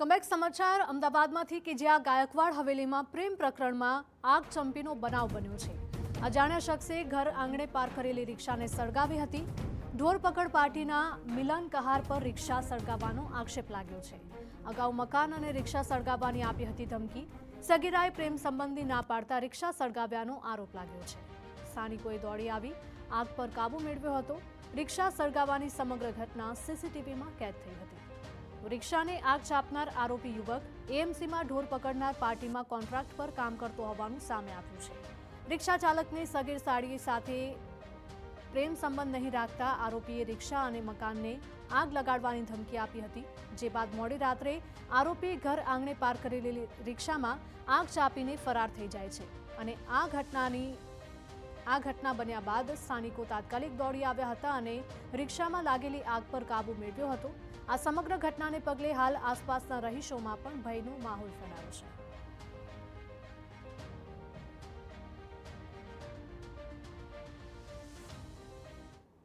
Welcome back સમાચાર અમદાવાદમાંથી કે જ્યાં ગાયકવાડ હવેલીમાં પ્રેમ પ્રકરણમાં આગ ચંપીનો બનાવ બન્યો છે। અજાણ્યા શખ્સે ઘર આંગણે પાર્ક કરેલી રિક્ષાને સળગાવી હતી। ઢોરપકડ પાર્ટીના મિલન કહાર પર રિક્ષા સળગાવવાનો આક્ષેપ લાગ્યો છે। અગાઉ મકાન અને રિક્ષા સળગાવવાની આપી હતી ધમકી। સગીરાએ પ્રેમ સંબંધી ના પાડતા રિક્ષા સળગાવ્યાનો આરોપ લાગ્યો છે। સ્થાનિકોએ દોડી આવી આગ પર કાબુ મેળવ્યો હતો। રિક્ષા સળગાવવાની સમગ્ર ઘટના સીસીટીવીમાં કેદ થઈ હતી। રિક્ષાને આગ ચાપનાર આરોપી યુવક એએમસીમાં ઢોર પકડનાર પાર્ટીમાં કોન્ટ્રાક્ટ પર કામ કરતો હોવાનું સામે આવ્યું છે। રિક્ષા ચાલકને સગીર સાડી સાથે પ્રેમ સંબંધ નહીં રાખતા આરોપીએ રિક્ષા અને મકાનને આગ લગાડવાની ધમકી આપી હતી। જે બાદ મોડી રાત્રે આરોપી ઘર આંગણે પાર્ક કરેલી રિક્ષામાં આગ ચાપીને ફરાર થઈ જાય છે અને આ ઘટના બન્યા બાદ સ્થાનિકો તાત્કાલિક દોડી આવ્યા હતા અને રિક્ષામાં લાગેલી આગ પર કાબુ મેળવ્યો હતો। આ સમગ્ર ઘટનાને પગલે હાલ આસપાસના રહીશોમાં પણ ભયનો માહોલ ફેલાયો છે।